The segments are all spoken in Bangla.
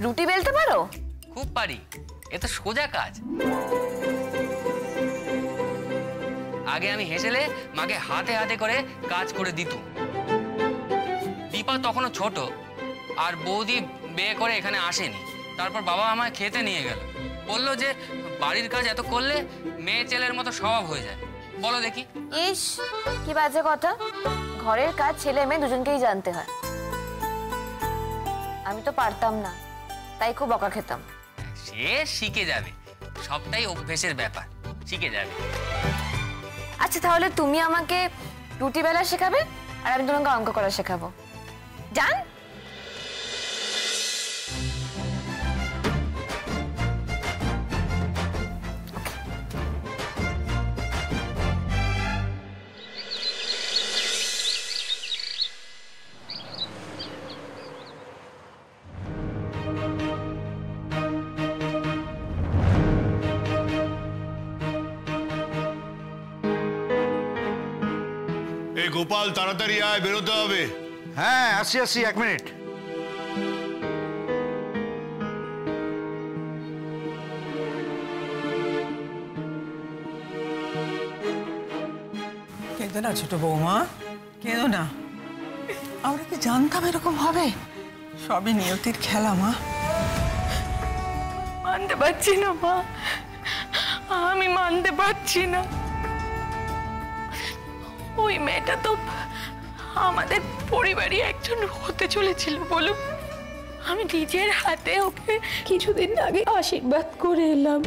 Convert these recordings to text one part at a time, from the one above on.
রুটি বেলতে পারো? খুব পারি, এ তো সোজা কাজ। আগে আমি হেসেলে মাকে হাতে হাতে করে কাজ করে দিত। দীপা তখনও ছোট, আর বৌদি বিয়ে করে এখানে আসেনি। তারপর বাবা আমায় খেতে নিয়ে গেল, বললো যে বাড়ির কাজ এত করলে মেয়ে ছেলের মতো স্বভাব হয়ে যায়। বলো দেখি। ইস, কি বাজে কথা। ঘরের কাজ ছেলে মেয়ে দুজনকেই জানতে হয়। আমি তো পারতাম না, তাই খুব বকা খেতাম। সে শিখে যাবে, সবটাই অভ্যেসের ব্যাপার, শিখে যাবে। আচ্ছা, তাহলে তুমি আমাকে রুটি বেলা শেখাবে আর আমি তোমাকে অঙ্ক করা শেখাবো। জান? গোপাল, তাড়াতাড়ি আয়, বেরোতে হবে। হ্যাঁ, আসি 1 মিনিট। কেঁদো না ছোট বৌমা, কেঁদো না। আমরা কি জানতাম এরকম হবে? সবই নিয়তির খেলা মা। মানতে পারছি না মা, আমি মানতে পারছি না। ওই মেয়েটা তো আমাদের পরিবারই একজন হতে চলেছিল বলুন। আমি নিজের হাতে ওকে কিছুদিন আগে আশীর্বাদ করে এলাম।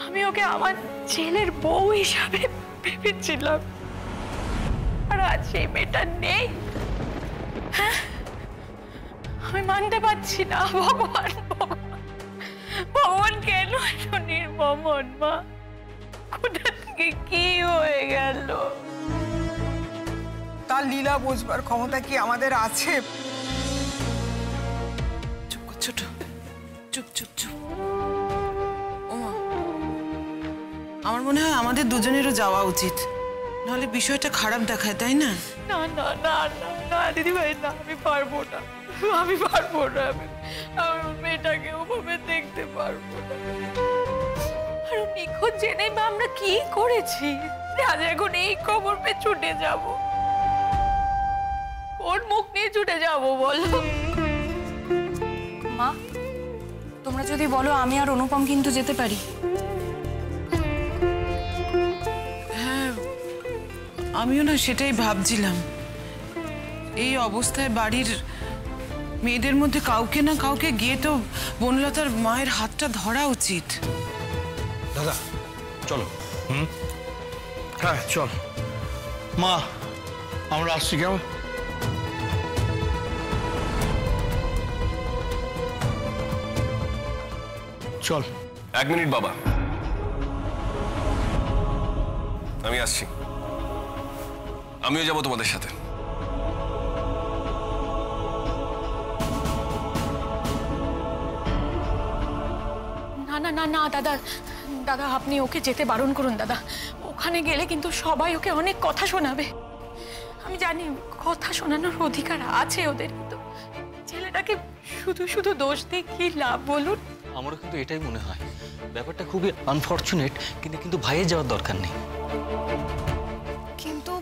আমি ওকে আমার ছেলের বউ হিসাবে ভেবেছিলাম, আর আজ সেই মেয়েটা নেই। হ্যাঁ, আমি মানতে পারছি না। ভগবান ভগবান কেন এত নির্মম মা? কোথা থেকে কি হয়ে গেল? তার লীলা বুঝবার ক্ষমতা কি আমাদের আছে? চুপ কর ছোট, চুপ চুপ চুপ। ওমা, আমার মনে হয় আমাদের দুজনেরও যাওয়া উচিত, নাহলে বিষয়টা খারাপ দেখায়, তাই না? না না না না না দিদি ভাই, না, আমি পারবো না, আমি পারবো না। আমি মেয়েটাকে ওভাবে দেখতে পারবো না। আর নিখোঁজ জেনে বা আমরা কি করেছি? আজ এখন এই খবর পেয়ে ছুটে যাব, কোন মুখ নিয়ে ছুটে যাব বলো? মা, তোমরা যদি বলো আমি আর অনুপম কিন্তু যেতে পারি। হ্যাঁ, আমিও না সেটাই ভাবছিলাম। এই অবস্থায় বাড়ির মেয়েদের মধ্যে কাউকে না কাউকে গিয়ে তো বনলতার মায়ের হাতটা ধরা উচিত। দাদা চলো। হ্যাঁ চল। মা, আমরা আসছি কেমন? চল। 1 মিনিট বাবা, আমি আসছি। আমিও যাব তোমাদের সাথে। না না না না দাদা, দাদা আপনি ওকে যেতে বারণ করুন দাদা। ওখানে গেলে কিন্তু সবাই ওকে অনেক কথা শোনাবে। আমি জানি কথা শোনানোর অধিকার আছে ওদের, কিন্তু ছেলেটাকে শুধু শুধু দোষ দিয়ে কি লাভ বলুন? আমারও কিন্তু এটাই মনে হয়, ব্যাপারটা খুবই আনফরচুনেট, কিন্তু ভাইয়ের যাওয়ার দরকার নেই। কিন্তু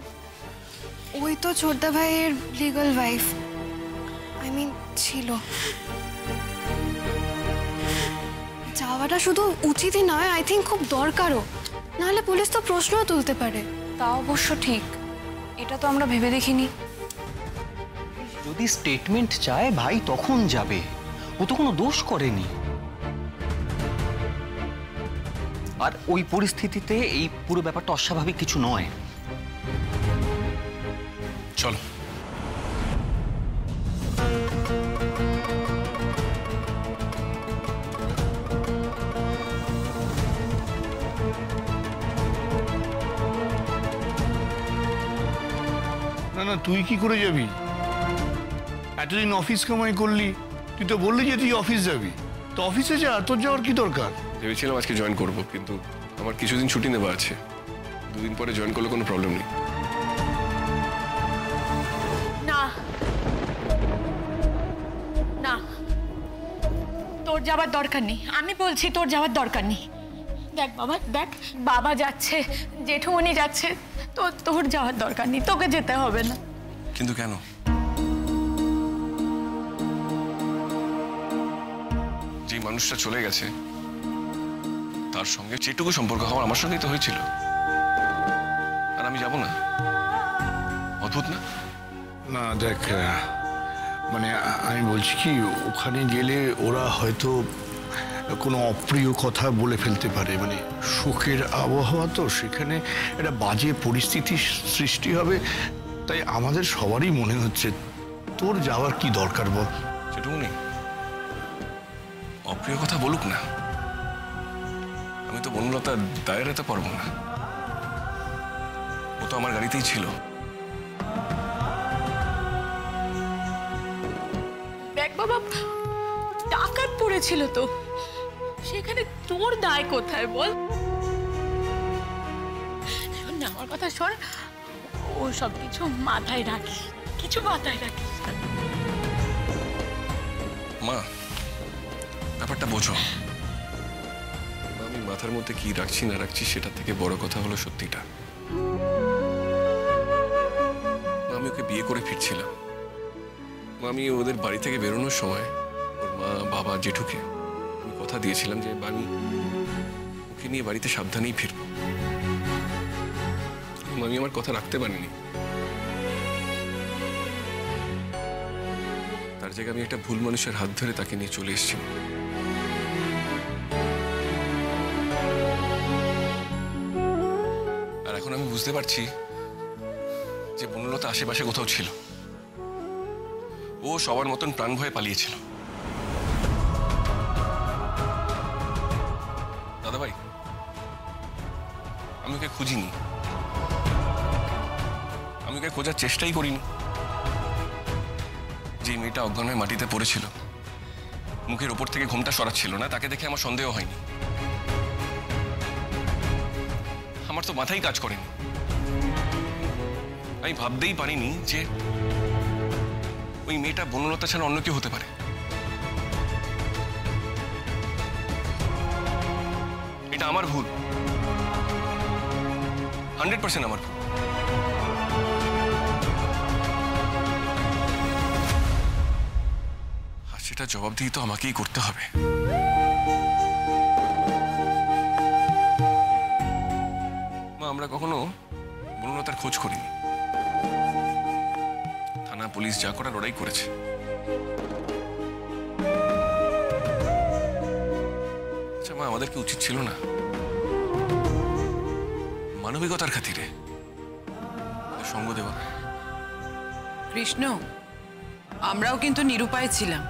ওই তো ছোটদা ভাইয়ের লিগ্যাল ওয়াইফ, আই মিন ছিল। যাওয়াটা শুধু উচিতই নয়, আই থিঙ্ক খুব দরকারও। নাহলে পুলিশ তো প্রশ্নও তুলতে পারে। তা অবশ্য ঠিক, এটা তো আমরা ভেবে দেখিনি। যদি স্টেটমেন্ট চায় ভাই তখন যাবে, ও তো কোনো দোষ করেনি। আর ওই পরিস্থিতিতে এই পুরো ব্যাপারটা অস্বাভাবিক কিছু নয়। চলো। না না, তুই কি করে যাবি? এতদিন অফিস কামাই করলি, তুই তো বললি যে তুই অফিস যাবি। তো অফিসে যা, তোর যাওয়ার কি দরকার? ভেবেছিলাম আজকে জয়েন করবো, কিন্তু আমার কিছুদিন ছুটি নেওয়া আছে। 2 দিন পরে জয়েন করলে কোনো প্রবলেম নেই। না, তোর যাওয়ার দরকার নেই, আমি বলছি তোর যাওয়ার দরকার নেই। দেখ বাবা, দেখ বাবা যাচ্ছে, জেঠুমনি যাচ্ছে, তোর যাওয়ার দরকার নেই, তোকে যেতে হবে না। কিন্তু কেন? যে মানুষটা চলে গেছে তার সঙ্গে যেটুকু সম্পর্ক হওয়ার আমার সঙ্গেই তো হয়েছিল, আর আমি যাব না? অদ্ভুত না? না দেখ, মানে আমি বলছি কি, ওখানে গেলে ওরা হয়তো কোনো অপ্রিয় কথা বলে ফেলতে পারে, মানে সুখের আবহাওয়া তো, সেখানে একটা বাজে পরিস্থিতি সৃষ্টি হবে। তাই আমাদের সবারই মনে হচ্ছে তোর যাওয়ার কি দরকার বল? সেটুকুনি, অপ্রিয় কথা বলুক না, আমি তো বনলতার দায় এড়াতে পারবো না। ও তো আমার গাড়িতেই ছিল। দেখ বাবা, ডাকাত পড়েছিল তো, সেখানে তোর দায় কোথায় বল? শোন না, আমার কথা শোন, ও সব কিছু মাথায় রাখিস, কিছু মাথায় রাখিস। মা, ব্যাপারটা বোঝো। আমি মাথার মধ্যে কি রাখছি না রাখছি সেটা থেকে বড় কথা হলো সত্যিটা। আমি ওকে বিয়ে করে ফিরছিলাম, আমি ওদের বাড়ি থেকে বেরোনোর সময় ওর মা, বাবা, জেঠুকে আমি কথা দিয়েছিলাম যে আমি ওকে নিয়ে বাড়িতে সাবধানেই ফিরবো। আমি আমার কথা রাখতে পারিনি। তার জায়গায় আমি একটা ভুল মানুষের হাত ধরে তাকে নিয়ে চলে এসেছি। আর এখন আমি বুঝতে পারছি যে বনলতা আশেপাশে কোথাও ছিল। ও সবার মতন প্রাণ ভয়ে পালিয়েছিল। দাদাভাই, আমি ওকে খুঁজিনি, আমি ওকে খোঁজার চেষ্টাই করিনি। যে মেয়েটা অজ্ঞান হয়ে মাটিতে পড়েছিল, মুখের ওপর থেকে ঘোমটা সরাচ্ছিল না, তাকে দেখে আমার সন্দেহ হয়নি। আমার তো মাথায় কাজ করেনি। আমি ভাবতেই পারিনি যে ওই মেয়েটা বনলতা ছাড়া অন্য কেউ হতে পারে। এটা আমার ভুল, 100% আমার ভুল। আর সেটা জবাবদিহি তো আমাকেই করতে হবে। মা, আমরা কখনো বনলতার খোঁজ করিনি। থানা, পুলিশ যা করার ওরাই করেছে। আচ্ছা মা, আমাদের কি উচিত ছিল না মানবিকতার খাতিরে সঙ্গ দেওয়া? কৃষ্ণ, আমরাও কিন্তু নিরুপায় ছিলাম।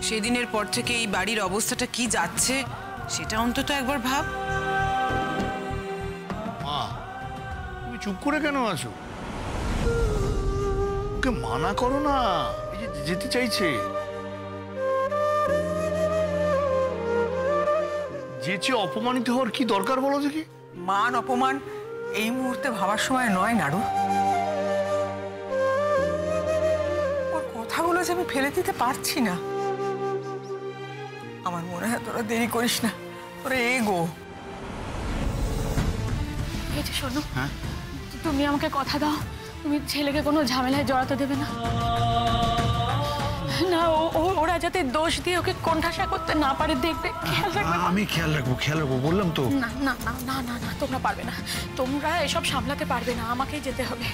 সেদিনের পর থেকে এই বাড়ির অবস্থাটা কি যাচ্ছে সেটা অন্তত একবার ভাব। মা, তুমি চুপ করে কেন আছো? ওকে মানা করো না, এই যে যেতে চাইছে। যেচে অপমানিত হওয়ার কি দরকার বলো দেখি? মান অপমান এই মুহূর্তে ভাবার সময় নয় নাড়ু। ওর কথাগুলো যে আমি ফেলে দিতে পারছি না। আমার মনে হয় তোরা দেরি করিস না, তোরা এগো। এই যে শোনো, তুমি আমাকে কথা দাও, তুমি ছেলেকে কোনো ঝামেলায় জড়াতে দেবে না। না, ওরা যাতে দোষ দিয়ে ওকে কোণঠাসা করতে না পারে দেখবে, খেয়াল রাখবে। আমি খেয়াল রাখবো, বললাম তো। না না না না না না, তোমরা পারবে না, তোমরা এসব সামলাতে পারবে না। আমাকেই যেতে হবে,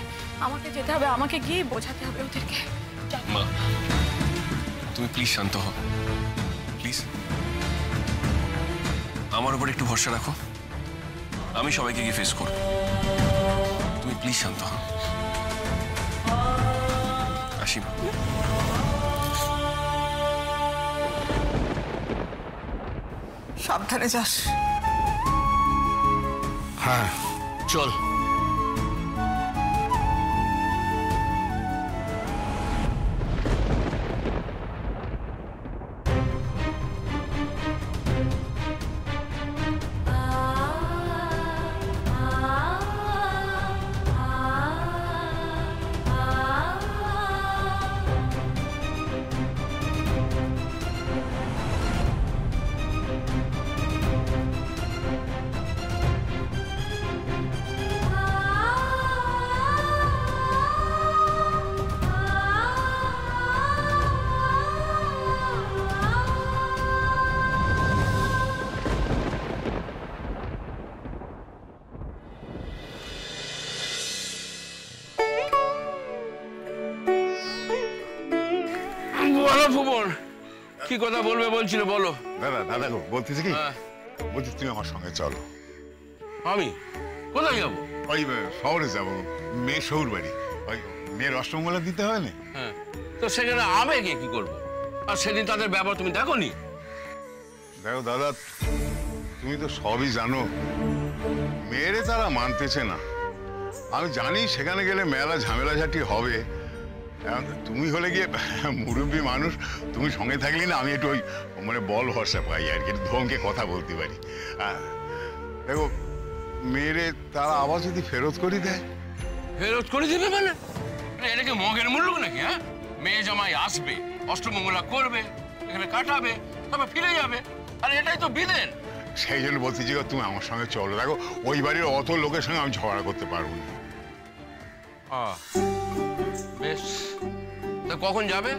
আমাকে গিয়ে বোঝাতে হবে ওদেরকে। মা, তুমি প্লিজ শান্ত হও, প্লিজ। আমার উপর একটু ভরসা রাখো, আমি সবাইকে গিয়ে ফেস করব। তুমি প্লিজ শান্ত হও। আসি। সাবধানে যাস। হ্যাঁ, চল। ফুবন, কি কথা বলবে বলছিল বলো। দাদা দাদা গো বলতেছি কি, বলছি তুমি আমার সঙ্গে চলো। আমি কোথায় যাবো? ওই শহরে যাবো, মেয়ে শহুর বাড়ি, ওই মেয়ের অষ্টমঙ্গলা দিতে হয় না। হ্যাঁ, তো সেখানে আমি গিয়ে কি করবো? আর সেদিন তাদের ব্যবহার তুমি দেখো নি? দেখো দাদা, তুমি তো সবই জানো, মেয়েরে তারা মানতেছে না। আমি জানি সেখানে গেলে মেলা ঝামেলা ঝাঁটি হবে। তুমি হলে গিয়ে মুরব্বী মানুষ, তুমি সঙ্গে থাকলে না আমি একটু ওই মানে বল ভরসা পাই আর কি, ধমকে কথা বলতে পারি। দেখো মেয়েরে তারা আবার যদি ফেরত করে দেয়। ফেরত করে দিবে মানে? এটা কি মগের মূল্য নাকি? হ্যাঁ, মেয়ে জামাই আসবে, অষ্টমঙ্গলা করবে, এখানে কাটাবে, তবে ফিরে যাবে, আর এটাই তো বিধের। সেই জন্য বলছি যে তুমি আমার সঙ্গে চলো। দেখো ওই বাড়ির অত লোকের সঙ্গে আমি ঝগড়া করতে পারবো না। বেশ, তা কখন যাবে?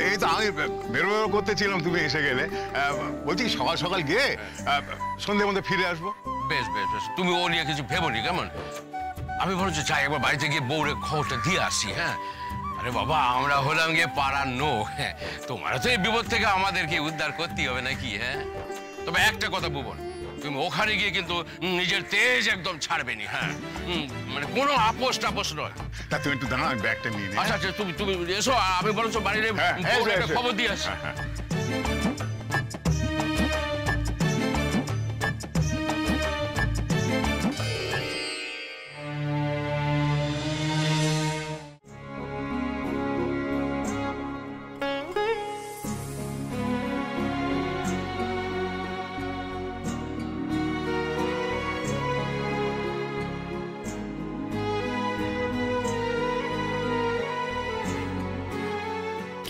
এই তো আমি বেরো করতেছিলাম, তুমি এসে গেলে। বলছি সকাল সকাল গিয়ে সন্ধ্যের মধ্যে ফিরে আসবো। বেশ বেশ বেশ, তুমি ও নিয়ে কিছু ভেবোনি কেমন? আমি বলছি চাই একবার বাড়িতে গিয়ে বউরে খবরটা দিয়ে আসি। হ্যাঁ, আরে বাবা, আমরা হলাম গিয়ে পাড়ার নোক। হ্যাঁ, তোমারও তো এই বিপদ থেকে আমাদেরকে উদ্ধার করতেই হবে নাকি? হ্যাঁ, তবে একটা কথা ভুবন, তুমি ওখানে গিয়ে কিন্তু নিজের তেজ একদম ছাড়বে নি। হ্যাঁ, মানে কোনো আপোষ টাপোষ নয়। তা তুমি একটু দাঁড়াও, ব্যাগটা নিয়ে নিই। আচ্ছা আচ্ছা, তুমি তুমি এসো, আমি বরঞ্চ বাড়ির বউরে একটা খবর দিয়ে আসি।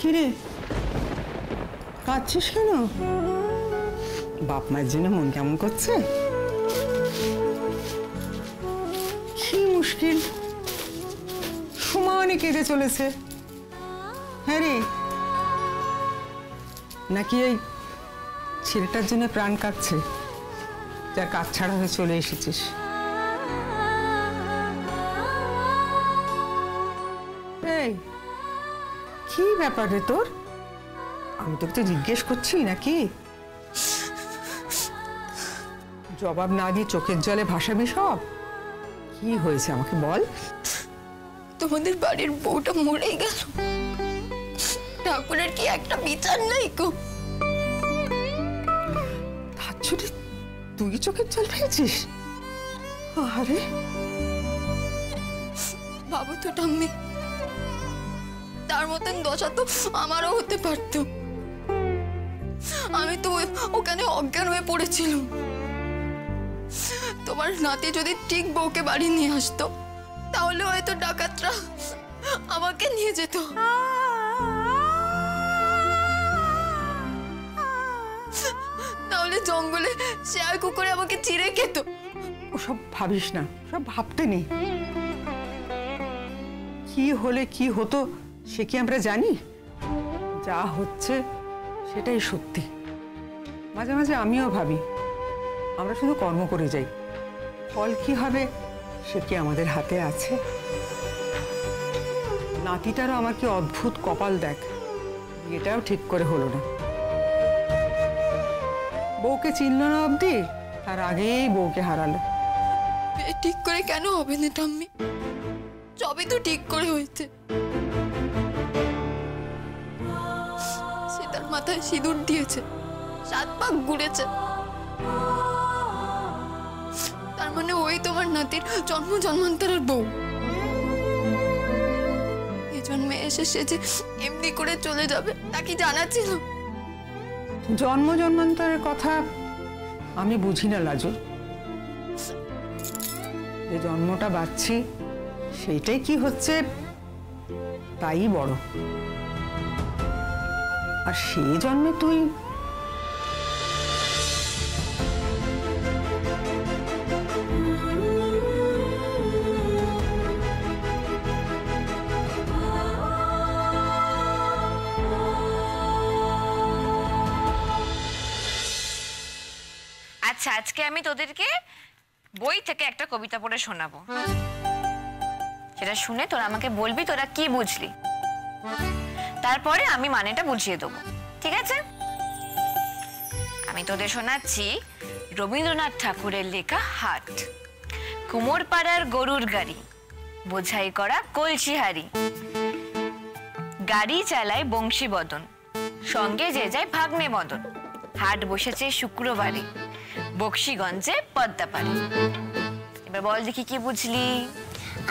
কিরে কাঁদছিস কেন? বাপ মায়ের জন্য মন কেমন করছে? কি মুশকিল, সমানে কেঁদে চলেছে। হ্যাঁ রে, নাকি এই ছেলেটার জন্য প্রাণ কাঁদছে, যার কাজ ছাড়া হয়ে চলে এসেছিস? এই কি ব্যাপার রে তোর? আমি তোকে জিজ্ঞেস করছি নাকি? জবাব না দিয়ে চোখের জলে ভাসাবি সব। কি হয়েছে আমাকে বল। তোমাদের বাড়ির বউটা মরে গেল, ঠাকুরের কি একটা বিচার নাই গো? তার জন্য তুই চোখের জল ফেলছিস? আরে বাবু তো ঠাম্মি, তার মতন দশা তো আমারও হতে পারত। আমি তো ওখানে অজ্ঞান হয়ে পড়েছিলাম। তোমার নাতি যদি ঠিক বউকে বাড়ি নিয়ে আসতো, তাহলে হয়তো ডাকাতরা আমাকে নিয়ে যেত। তাহলে জঙ্গলে শেয়াল কুকুরে আমাকে চিড়ে খেত। ওসব ভাবিস না, সব ভাবতে নেই। কি হলে কি হতো সে কি আমরা জানি? যা হচ্ছে সেটাই সত্যি। মাঝে মাঝে আমিও ভাবি আমরা শুধু কর্ম করে যাই, ফল কি হবে সে কি আমাদের হাতে আছে? নাতিটারও আমার কি অদ্ভুত কপাল দেখ, এটাও ঠিক করে হলো না। বউকে চিনল না অবধি, তার আগেই বউকে হারালো। ঠিক করে কেন হবে না ঠাম্মি? সবই তো ঠিক করে হয়েছে। সে তার মাথায় সিঁদুর দিয়েছে, 7 পাক ঘুরেছে, তার মানে ওই তোমার নাতির জন্ম জন্মান্তরের বউ। এই জন্মে এসে সে যে এমনি করে চলে যাবে তা কি জানা ছিল? জন্ম জন্মান্তরের কথা আমি বুঝি না লাজু। যে জন্মটা বাঁচছি সেইটাই কি হচ্ছে তাই বড়। আর সেই জন্মে তুই আচ্ছা, আজকে আমি তোদেরকে বই থেকে একটা কবিতা পড়ে শোনাবো। সেটা শুনে তোরা আমাকে বলবি তোরা কি বুঝলি। তারপরে আমি মানেটা বুঝিয়ে দেবো, ঠিক আছে? আমি তোদের শোনাচ্ছি রবীন্দ্রনাথ ঠাকুরের লেখা হাট। কুমোরপাড়ার গরুর গাড়ি, বোঝাই করা কলসি হাড়ি, গাড়ি চালায় বংশী বদন, সঙ্গে যে যায় ভাগ্নে মদন, হাট বসেছে শুক্রবারে, বক্সিগঞ্জে পদ্মাপাড়ে। এবার বল দেখি কি বুঝলি?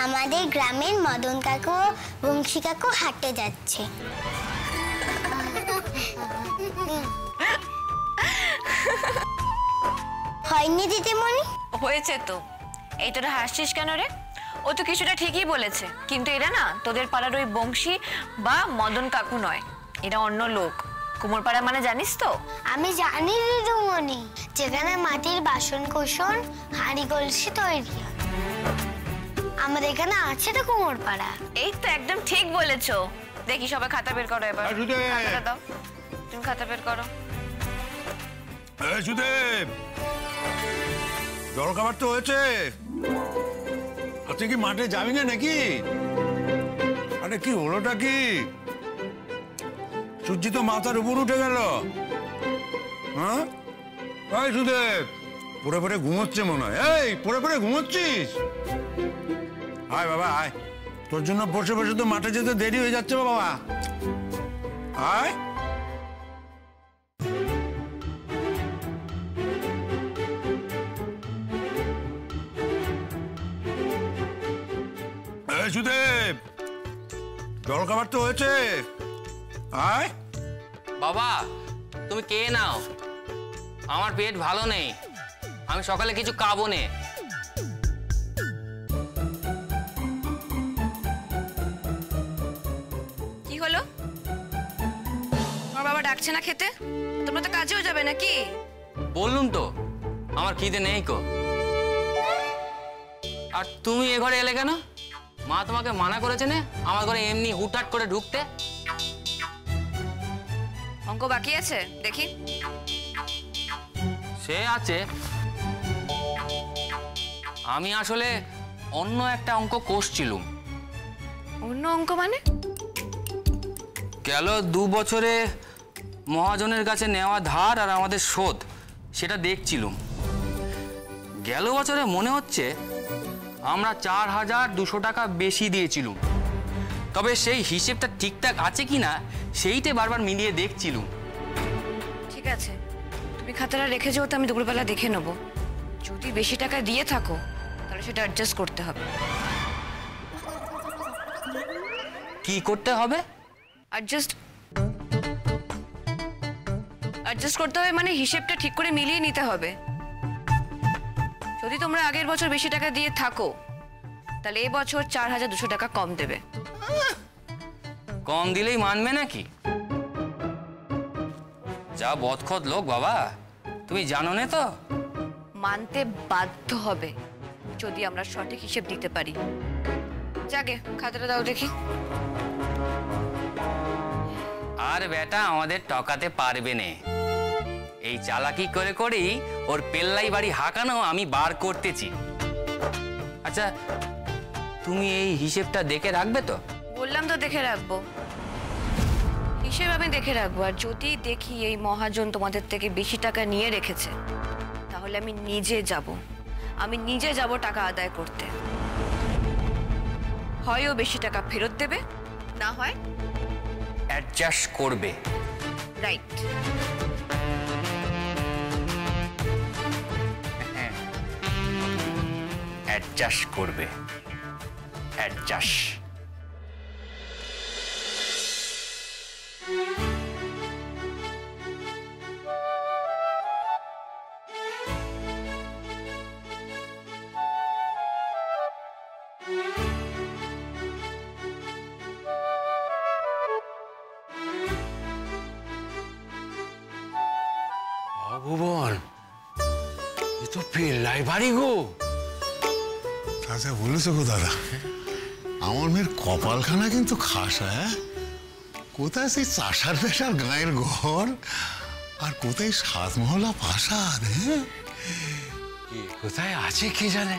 আমাদের গ্রামের মদন কাকু বংশী কাকু হাটে যাচ্ছে। হয়নি দিদিমণি? হয়েছে তো। এই তোরা হাসছিস কেন রে? ও তো কিছুটা ঠিকই বলেছে, কিন্তু এরা না তোদের পাড়ার ওই বংশী বা মদন কাকু নয়, এরা অন্য লোক। কুমোরপাড়া মানে জানিস তো? আমি জানি দিদিমণি, যেখানে মাটির বাসন কোসন হাঁড়ি কলসি তৈরি হয়। আমাদের এখানে আছে তো কুমোরপাড়া। এই তো একদম ঠিক বলেছো। দেখি সবাই খাতা বের করো এবার। খাতাটা দাও, তুমি খাতা বের করো। সুদেব, জলখাবার তো হয়েছে, তুই কি মাঠে যাবি না নাকি? আরে কি হলোটা কি? সূর্যি তো মাথার উপর উঠে গেল। হ্যাঁ সুদেব, পড়ে পড়ে ঘুমোচ্ছে মনে হয়। এই পড়ে পড়ে ঘুমোচ্ছিস? আয় বাবা আয়, তোর জন্য বসে বসে তো মাঠে যেতে দেরি হয়ে যাচ্ছে বাবা। আয় সুদেব, জলখাবার তো হয়েছে, আয়। বাবা তুমি কে নাও, আমার পেট ভালো নেই, আমি সকালে কিছু খাবো নে। কি হলো? আমার বাবা ডাকছে না খেতে? তোমরা তো কাজেও যাবে নাকি? বললুম তো আমার খিদে নেই কো। আর তুমি এ ঘরে এলে কেন? মা তোমাকে মানা করেছে না আমার ঘরে এমনি হুটহাট করে ঢুকতে? অঙ্ক বাকি আছে দেখি। সে আছে, আমি আসলে অন্য একটা অঙ্ক কষছিলুম। অন্য অঙ্ক মানে? গেল 2 বছরে মহাজনের কাছে নেওয়া ধার আর আমাদের শোধ, সেটা দেখছিলুম। গেল বছরে মনে হচ্ছে আমরা 4200 টাকা বেশি দিয়েছিলুম, তবে সেই হিসেবটা ঠিকঠাক আছে কিনা সেইটা বারবার মিলিয়ে দেখছিলুম। ঠিক আছে, তুমি খাতাটা রেখে যাও, তো আমি দুপুরবেলা দেখে নেবো। যদি বেশি টাকা দিয়ে থাকো তাহলে সেটা অ্যাডজাস্ট করতে হবে। কি করতে হবে? অ্যাডজাস্ট করতে হবে মানে হিসেবটা ঠিক করে মিলিয়ে নিতে হবে। যদি তোমরা আগের বছর বেশি টাকা দিয়ে থাকো তাহলে এই বছর 4200 টাকা কম দেবে। কম দিলেই মানবে নাকি? যা বদখত লোক বাবা, তুমি জানো না তো? মানতে বাধ্য হবে যদি আমরা সঠিক হিসেব দিতে পারি। যাকে খাতাটা দাও দেখি। আর বেটা আমাদের টকাতে পারবে না, এই চালাকি করে করেই ওর পেল্লাই বাড়ি হাঁকানো আমি বার করতেছি। আচ্ছা তুমি এই হিসেবটা দেখে রাখবে তো? বললাম তো দেখে রাখবো, হিসেব আমি দেখে রাখবো। আর যদি দেখি এই মহাজন তোমাদের থেকে বেশি টাকা নিয়ে রেখেছে তাহলে আমি নিজে যাব টাকা আদায় করতে। হয় ও বেশি টাকা ফেরত দেবে, না হয় অ্যাডজাস্ট করবে। রাইট। অ্যাডজাস্ট করবে, অ্যাডজাস্ট। ভগবান, এ তো পেল্লাই বাড়ি গো। আচ্ছা বলেছো গো দাদা, আমার মেয়ের কপালখানা কিন্তু খাসা। হ্যাঁ, কোথায় সেই চাষার পেশার গায়ের ঘর, আর কোথায় 7 মহলা প্রাসাদ। হ্যাঁ, কোথায় আছে কে জানে,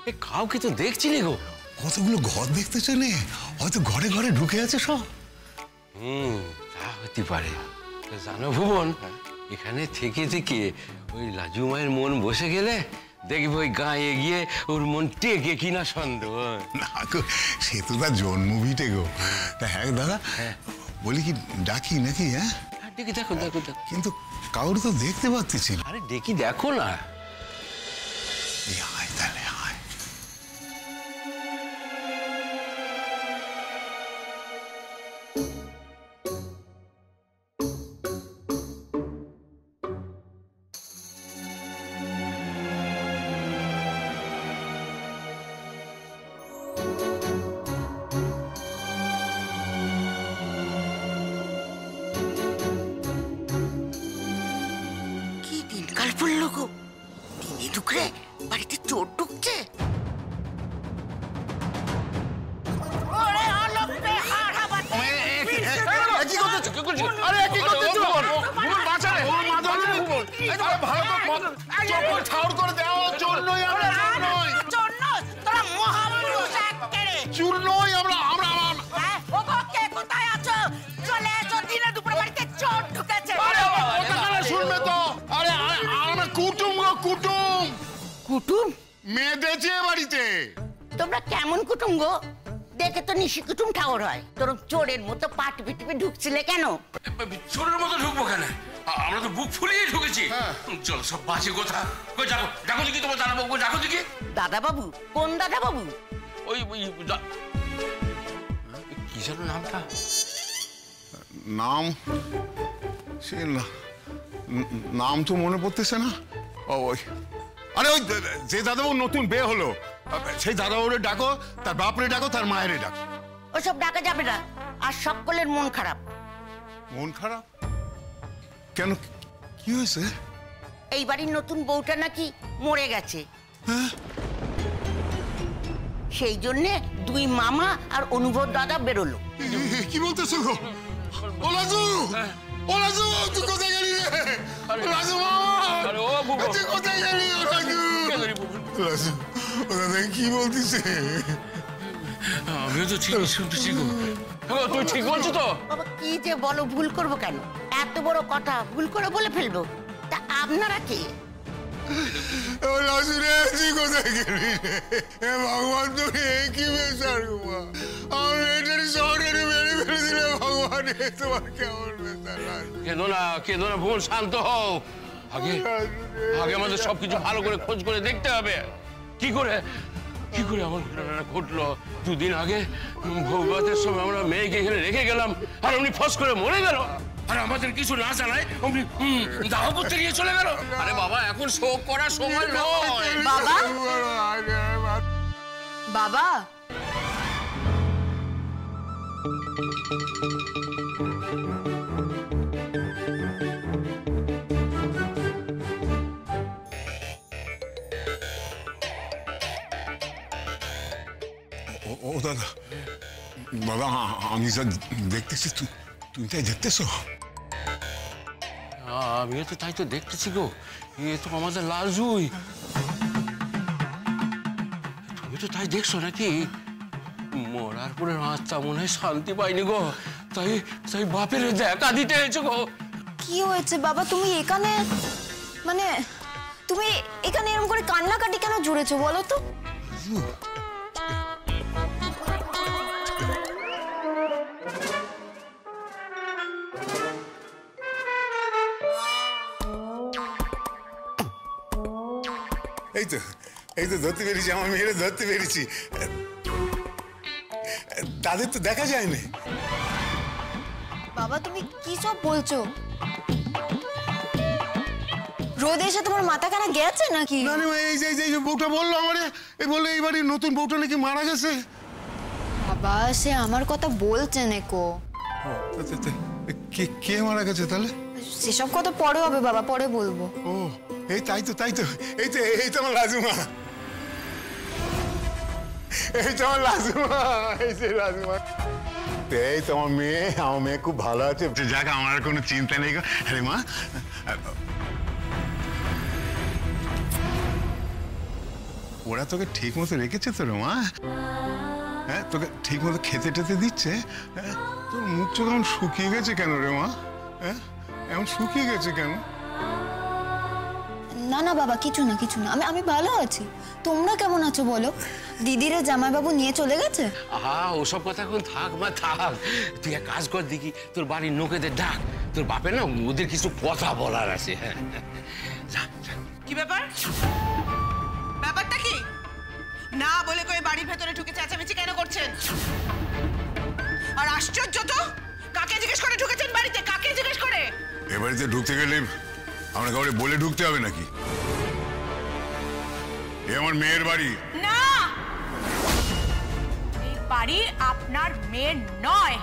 এ কাউকে তো দেখছিলি গো। কতগুলো ঘর দেখতেছে নে, হয়তো ঘরে ঘরে ঢুকে আছে সব। তা হতে পারে। জানো ভুবন, এখানে থেকে থেকে ওই লাজু মায়ের মন বসে গেলে দেখবি ওই গায়ে গিয়ে ওর মন টেকে কিনা সন্দেহ। না গো, সে তো তার জন্মভিটে গো। তা হ্যাঁ দাদা, বলি কি ডাকি নাকি? হ্যাঁ ডেকে দেখো দেখো দেখো। কিন্তু কাউর তো দেখতে পাচ্ছি না। আরে ডেকে দেখো না। আয় তাহলে আয়। দিনকাল পড়লো গো, দিনে দুপুরে বাড়িতে চোর ঢুকছে। কুটুম মেয়ে দেছে বাড়িতে। তোমরা কেমন কুটুম গো? দেখে তো নিশি কুটুম ঠাকুর হয়। তোর চোরের মতো পাটি পিটিপে ঢুকছিলে কেন? চোরের মতো ঢুকবো কেন? আমরা তো বুক ফুলিয়ে ঢুকেছি। চলো সব বাজে কথা। কই যাবো? ডাকো দেখি তোমার দাদা বাবু, ডাকো দেখি। দাদা বাবু? কোন দাদা বাবু? ওই কি জানো নামটা? নাম সে নাম তো মনে পড়তেছে না। ওই আরে ওই যে দাদাবাবু নতুন বিয়ে হলো, সেই দাদাবাবুরে ডাকো, তার বাপরে ডাকো, তার মায়েরে ডাকো। ওসব ডাকা যাবে না। আর সকলের মন খারাপ। মন খারাপ কেন? কি হয়েছে? এই বাড়ির নতুন বউটা নাকি মরে গেছে। সেই জন্যে দুই মামা আর অনুভব দাদা বেরোলো। কি বলতেছো গো? ও লাজু, ও লাজু, তুই কোথায় গেলি রে? লাজু মামা, তুই কোথায় গেলি? ও লাজু, লাজু, ও দাদা কি বলতিছে? আমিও তো ঠিক শুনতেছি গো। তুই ঠিক বলছো তো? বাবা কি যে বলো, ভুল করবো কেন? এত বড় কথা ভুল করে বলে ফেলবো। তা আপনারা কে? ও লাজু রে, তুই কোথায় গেলি রে? এ ভগবান, তোর কি বেচার গো মা? আমার মেয়েটারি শহরে মেরে ফেলে দিলে ভগবান, তোমার কেমন বেচার? কেঁদো না, কেঁদো না বোন, শান্ত হও। আগে আগে আমাদের সবকিছু ভালো করে খোঁজ করে দেখতে হবে। কি করে আমার ঘটনাটা ঘটলো? দুদিন আগে ভোগবাতের সময় আমরা মেয়েকে এখানে রেখে গেলাম, আর উনি ফস করে মরে গেল। আর আমাদের কিছু না জানায় উনি দাহ করতে গিয়ে চলে গেল। আরে বাবা, এখন শোক করার সময় নয়। বাবা, বাবা, ও দাদা, বাবা, আমি যা দেখতেছি তুমি তাই দেখতেছো? আমিও তো তাই তো দেখতেছি গো। এ তো আমাদের লাজুই। তুমি তো তাই দেখছো নাকি? মরার পরে আত্মা মনে হয় শান্তি পাইনি গো, তাই তাই বাপের দেখা দিতে হয়েছে গো। কি হয়েছে বাবা? তুমি এখানে, মানে তুমি এখানে এরকম করে কান্নাকাটি কেন জুড়েছো বলো তো? এই তো ধরতে পেরেছি, আমার মেয়েরা ধরতে পেরেছি। তাদের তো দেখা যায় না। বাবা তুমি কি সব বলছো? রোদ এসে তোমার মাথা কানা গেছে নাকি? না না, এই যে বউটা বললো আমারে, এই বললো এই বাড়ির নতুন বউটা নাকি মারা গেছে। বাবা সে আমার কথা বলছে নেকো। কে মারা গেছে তাহলে? সেসব কথা পরে হবে বাবা, পরে বলবো। ও এই তাই তো এই তো আমার লাজুমা, এই তো আমার লাজুমা, এই যে লাজুমা। এই তো আমার মেয়ে খুব ভালো আছে। যাক, আমার আর কোনো চিন্তা নেই গো। আরে মা, ওরা তোকে ঠিক মতো রেখেছে তো রে মা? হ্যাঁ, তোকে ঠিক মতো খেতে টেতে দিচ্ছে? তোর মুখ চোখ এমন শুকিয়ে গেছে কেন রে মা? হ্যাঁ, এমন শুকিয়ে গেছে কেন? না না বাবা, কিছু না কিছু না, আমি ভালো আছি। তোমরা কেমন আছো বলো? দিদিরা জামাইবাবু নিয়ে চলে গেছে? ওসব কথা এখন থাক মা, থাক। তুই এক কাজ কর দেখি, তোর বাড়ির লোকেদের ডাক। তোর বাপের না ওদের কিছু কথা বলার আছে। হ্যাঁ, কি ব্যাপার? ব্যাপারটা কি? না বলে কই বাড়ির ভেতরে ঢুকে চেঁচামেচি কেন করছেন? আর আশ্চর্য তো, কাকে জিজ্ঞেস করে ঢুকেছেন বাড়িতে? কাকে জিজ্ঞেস করে? এ বাড়িতে ঢুকতে গেলে আমরা কাউকে বলে ঢুকতে হবে নাকি? এ আমার মেয়ের বাড়ি। না, এই বাড়ি আপনার মেয়ের নয়।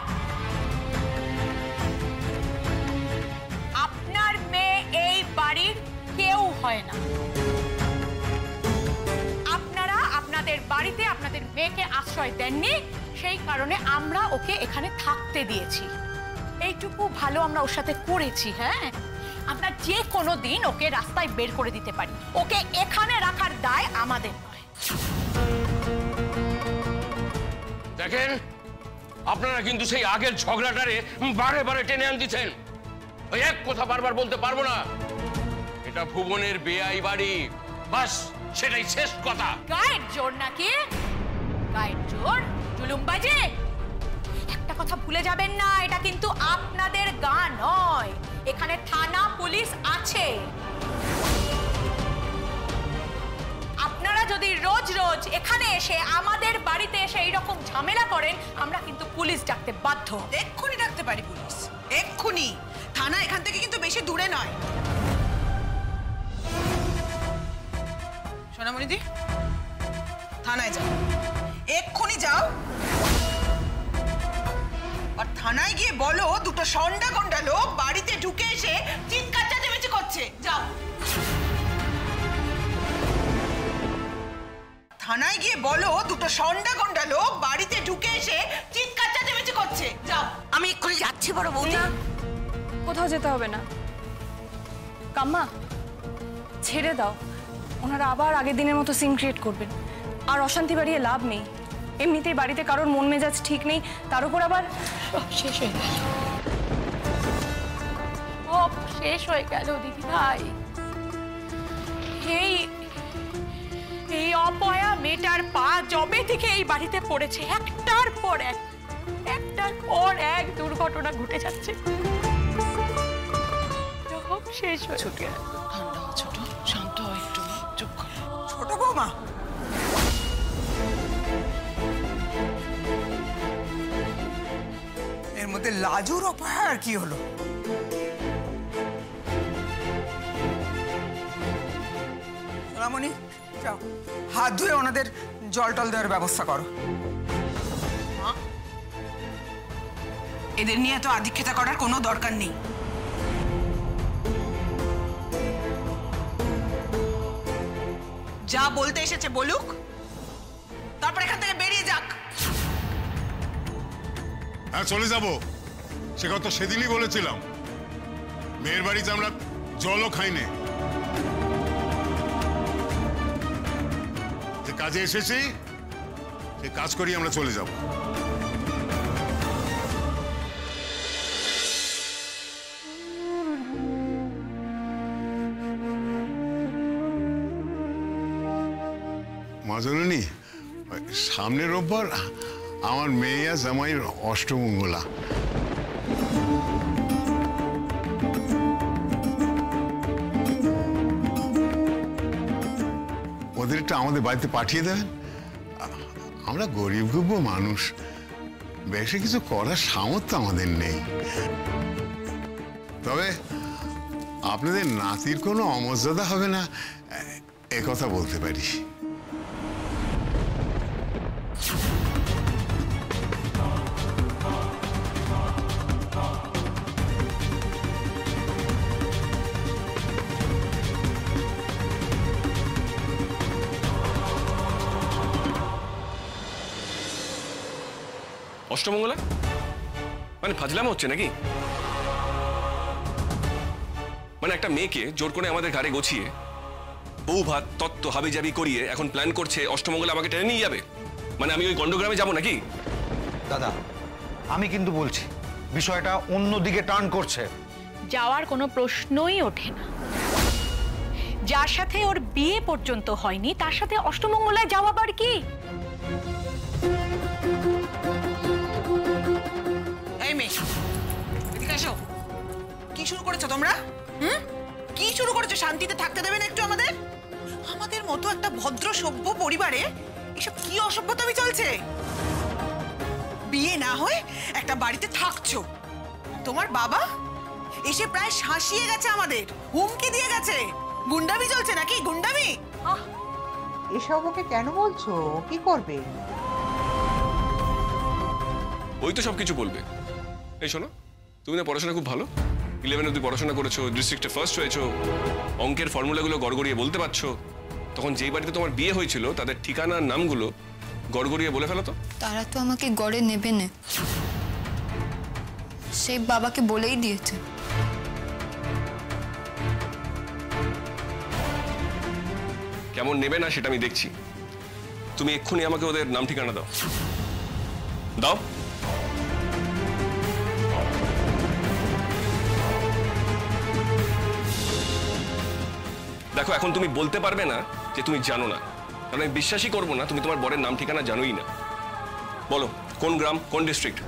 আপনার মেয়ে এই বাড়ির কেউ হয় না। আপনারা আপনাদের বাড়িতে আপনাদের মেয়েকে আশ্রয় দেননি, সেই কারণে আমরা ওকে এখানে থাকতে দিয়েছি। এইটুকু ভালো আমরা ওর সাথে করেছি। হ্যাঁ, আমরা যে কোনো দিন ওকে রাস্তায় বের করে দিতে পারি, ওকে এখানে রাখার দায় আমাদের নয়। দেখেন, আপনারা কিন্তু সেই আগের ঝগড়াটারে বারে বারে টেনে আনতেছেন। ওই এক কথা বারবার বলতে পারবো না। এটা ভুবনের বেয়াই বাড়ি, বাস সেটাই শেষ কথা। গায়ের জোর নাকি? গায়ের জোর, জুলুমবাজি। একটা কথা ভুলে যাবেন না, এটা কিন্তু আপনাদের গা নয়, এখানে থানা পুলিশ আছে। আপনারা যদি রোজ রোজ এখানে এসে আমাদের বাড়িতে এসে এইরকম ঝামেলা করেন, আমরা কিন্তু পুলিশ ডাকতে বাধ্য। এক্ষুনি ডাকতে পারি পুলিশ, এক্ষুনি। থানা এখান থেকে কিন্তু বেশি দূরে নয়। সোনামণিদি, থানায় যাও, এক্ষুনি যাও। আর থানায় গিয়ে বলো দুটো সন্ডা গন্ডা লোক বাড়িতে ঢুকে এসে চিৎকার চেঁচামেচি করছে। যাও, থানায় গিয়ে বলো দুটো সন্ডা গন্ডা লোক বাড়িতে ঢুকে এসে চিৎকার চেঁচামেচি করছে। যাও। আমি এক্ষুনি যাচ্ছি বড় বৌদি। কোথাও যেতে হবে না কাম্মা, ছেড়ে দাও। ওনারা আবার আগের দিনের মতো সিন ক্রিয়েট করবেন, আর অশান্তি বাড়িয়ে লাভ নেই। এমনিতেই বাড়িতে কারোর মন মেজাজ ঠিক নেই, তার উপর আবার শেষ হয়ে গেল, সব শেষ হয়ে গেল দিদি ভাই। এই অপয়া মেয়েটার পা জবে থেকে এই বাড়িতে পড়েছে, একটার পর এক দুর্ঘটনা ঘটে যাচ্ছে। সব শেষ হয়ে ছুটে ঠান্ডা হ, ছোট শান্ত হ একটু, চুপ কর। ছোট বৌমা, এর মধ্যে লাজুর অপয়া আর কি হলো? সোনামণি, যাও হাত ধুয়ে ওনাদের জল টল দেওয়ার ব্যবস্থা করো। এদের নিয়ে এত আধিক্যতা করার কোনো দরকার নেই। যা বলতে এসেছে বলুক, তারপর এখান থেকে বেরিয়ে যাক। হ্যাঁ, চলে যাব। সে কথা সেদিনই বলেছিলাম। মেয়ের বাড়িতে আমরা জলও খাই না। যে কাজে এসেছি সে কাজ করি আমরা চলে যাব। মা জননী, সামনের রোববার আমার মেয়ে আর জামাইয়ের অষ্টমঙ্গলা। ওদের একটু আমাদের বাড়িতে পাঠিয়ে দেবেন। আমরা গরিব গুব্ব মানুষ, বেশি কিছু করার সামর্থ্য আমাদের নেই। তবে আপনাদের নাতির কোনো অমর্যাদা হবে না এ কথা বলতে পারি। অষ্টমঙ্গলা মানে ফাজলামো হচ্ছে নাকি? মানে একটা মেয়েকে জোর করে আমাদের ঘাড়ে গছিয়ে বউ ভাত তত্ত্ব হাবিজাবি করিয়ে এখন প্ল্যান করছে অষ্টমঙ্গলা আমাকে টেনে নিয়ে যাবে। মানে আমি ওই গন্ডগ্রামে যাবো নাকি? দাদা, আমি কিন্তু বলছি বিষয়টা অন্যদিকে টার্ন করছে। যাওয়ার কোনো প্রশ্নই ওঠে না। যার সাথে ওর বিয়ে পর্যন্ত হয়নি তার সাথে অষ্টমঙ্গলায় যাওয়া আবার কি? এই মেয়ে, এদিকে আসো। কি শুরু করেছো তোমরা? কি শুরু করেছো? শান্তিতে থাকতে দেবে না একটু আমাদের? আমাদের মতো একটা ভদ্র সভ্য পরিবারে এসব কি অসভ্যতামি চলছে? বিয়ে না হয়ে একটা বাড়িতে থাকছো। তোমার বাবা এসে প্রায় শাসিয়ে গেছে, আমাদের হুমকি দিয়ে গেছে। গুন্ডামি চলছে নাকি? গুন্ডামি? এসব ওকে কেন বলছো? কি করবে? ওই তো সবকিছু বলবে। এই শোনো, তুমি না পড়াশোনা খুব ভালো, 11 অব্দি পড়াশোনা করেছো, ডিস্ট্রিক্টে ফার্স্ট হয়েছো, অঙ্কের ফর্মুলাগুলো গড়গড়িয়ে বলতে পারছো। তখন যেই বাড়িতে তোমার বিয়ে হয়েছিল তাদের ঠিকানার নামগুলো গড়গড়িয়ে বলে ফেলো তো। তারা তো আমাকে গড়ে নেবে না, সে বাবাকে বলেই দিয়েছে। কেমন নেবে না সেটা আমি দেখছি। তুমি এক্ষুনি আমাকে ওদের নাম ঠিকানা দাও। দাও। দেখো, এখন তুমি বলতে পারবে না যে তুমি জানো না, কারণ আমি বিশ্বাসই করবো না তুমি তোমার বরের নাম ঠিকানা জানোই না। বলো, কোন গ্রাম, কোন ডিস্ট্রিক্ট?